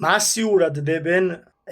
მასიურად დებენ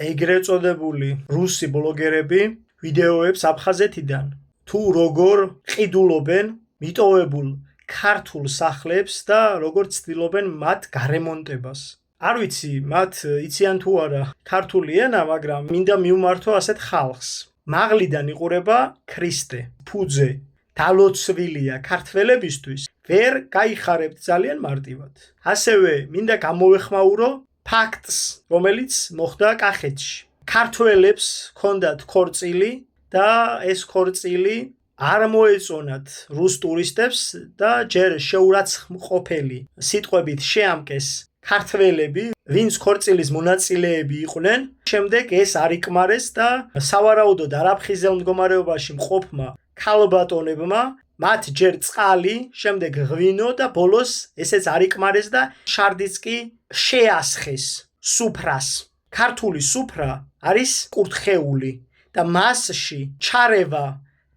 ეგრეთ წოდებული რუსი ბლოგერები ვიდეოებს აფხაზეთიდან თუ როგორ ყიდულობენ მიტოვებულ ქართულ სახლებს და როგორ ცდილობენ მათ გარემონტებას. არ ვიცი, მათ იციან თუ არა ქართული ენა, მაგრამ მინდა მივმართო ასეთ ხალხს. მაღლიდან იყურება ქრისტე, ფუძე, დალოცვილია ქართველებისთვის, ვერ გაიხარებთ ძალიან მარტივად. ასევე მინდა გამოვეხმაურო ფაქტს, რომელიც მოხდა კახეთში. ქართველებს ჰქონდათ ქორწილი და ეს ქორწილი არ მოეწონათ რუს ტურისტებს და ჯერ შეურაცხმყოფელი სიტყვებით შეამკეს ქართველები, ვინც ქორწილის მონაწილეები იყვნენ, შემდეგ ეს არ იკმარეს და სავარაუდოდ არაფხიზელ მდგომარეობაში მყოფმა ქალბატონებმა მათ ჯერ წყალი, შემდეგ ღვინო და ბოლოს ესეც არ იკმარეს და შარდიც კი შეასხეს სუფრას. ქართული სუფრა არის კურთხეული და მასში ჩარევა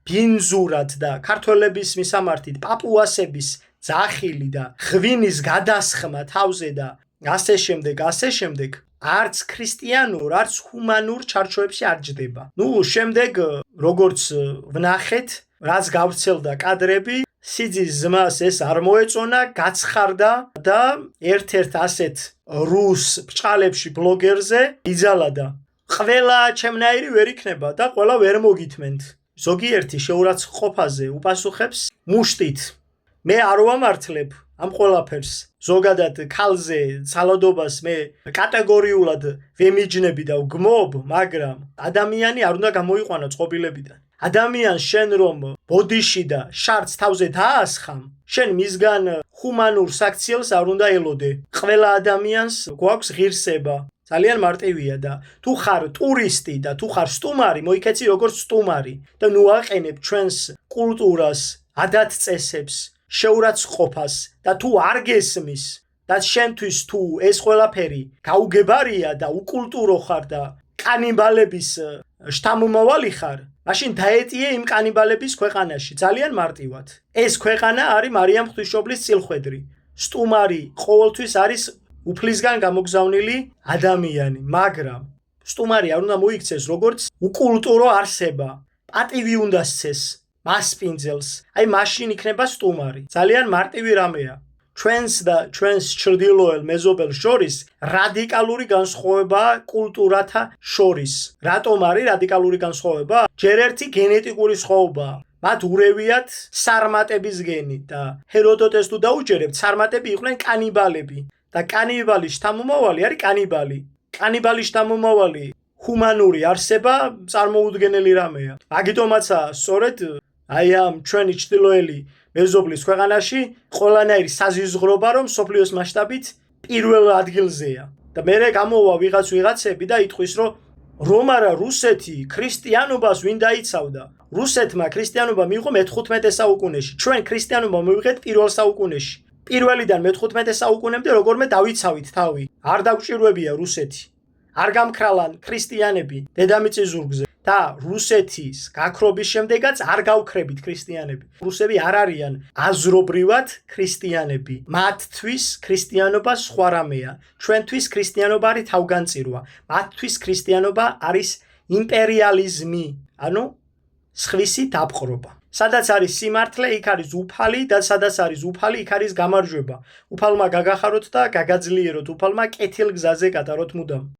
ბინძურად და ქართველების მისამართით პაპუასების ძახილი და ღვინის გადასხმა თავზე და ასე შემდეგ არც ქრისტიანურ, არც ჰუმანურ ჩარჩოებში არ ჯდება. შემდეგ როგორც ვნახეთ, რაც გავრცელდა კადრები, სიძის ზმას ეს არ მოეწონა, გაცხარდა და ერთ-ერთ ასეთ რუს ბჭყალებში ბლოგერზე იძალა და ყველა ჩემნაირი ვერ იქნება და ყველა ვერ მოგითმენთ. ზოგიერთი შეურაცხმყოფაზე უპასუხებს მუშტით. მე არ ვამართლებ ამ ყველაფერს. ზოგადად ქალზე ცალადობას მე კატეგორიულად ვემიჯნები და ვგმობ, მაგრამ ადამიანი არ უნდა გამოიყვანო წყობილებიდან. ადამიანს შენ რომ ბოდიში და შარდს თავზე დაასხამ, შენ მისგან ჰუმანურ საქციელს არ უნდა ელოდე. ყველა ადამიანს გვაქვს ღირსება. ძალიან მარტივია და თუ ხარ ტურისტი და თუ ხარ სტუმარი, მოიქეცი როგორც სტუმარი და ნუ აყენებ ჩვენს კულტურას, ადათ-წესებს, შეურაცხმყოფას და თუ არ გესმის და შენთვის თუ ეს ყველაფერი გაუგებარია და უკულტურო ხარ და კანიბალების შთამომავალი ხარ, მაშინ დაეტიე იმ კანიბალების ქვეყანაში ძალიან მარტივად. ეს ქვეყანა არის მარიამ ღვთისმშობლის წილხვედრი. სტუმარი ყოველთვის არის უფლისგან გამოგზავნილი ადამიანი, მაგრამ სტუმარი არ უნდა მოიქცეს როგორც უკულტურო არსება. პატივი უნდა სცეს მასპინძელს. აი მაშინ იქნება სტუმარი. ძალიან მარტივი რამეა. ჩვენს და ჩვენს ჩრდილოელ მეზობელს შორის რადიკალური განსხვავებაა კულტურათა შორის. რატომ არის რადიკალური განსხვავება? ჯერ ერთი გენეტიკური სხვაობაა. მათ ურევიათ სარმატების გენი და ჰეროდოტეს თუ დაუჯერებთ, სარმატები იყვნენ კანიბალები და კანიბალის შთამომავალი არის კანიბალი. კანიბალის შთამომავალი ჰუმანური არსება წარმოუდგენელი რამეა. მაგიტომაცაა სწორედ აი ამ ჩვენი ჩრდილოელი მეზობლის ქვეყანაში ყველანაირი საზიზღრობა რომ სოფლიოს მასშტაბით პირველ ადგილზეა. და მერე გამოვა ვიღაცები და იტყვის რომ არა რუსეთი ქრისტიანობას ვინ დაიცავდა? რუსეთმა ქრისტიანობა მიიღო მე-15 საუკუნეში. ჩვენ ქრისტიანობა მივიღეთ პირველ საუკუნეში. პირველიდან მე-15 საუკუნემდე როგორმე დავიცავით თავი. არ დაგვჭირვებია რუსეთი. არ გამქრალან ქრისტიანები დედამიწის ზურგზე. და რუსეთის გაქრობის შემდეგაც არ გავქრებით ქრისტიანები. რუსები არ არიან აზრობრივად ქრისტიანები. მათთვის ქრისტიანობა სხვა რამეა. ჩვენთვის ქრისტიანობა არის თავგანწირვა. მათთვის ქრისტიანობა არის იმპერიალიზმი, ანუ სხვისი დაპყრობა. სადაც არის სიმართლე, იქ არის უფალი და სადაც არის უფალი, იქ არის გამარჯვება. უფალმა გაგახაროთ და გაგაძლიეროთ, უფალმა კეთილ გზაზე გატაროთ მუდამ.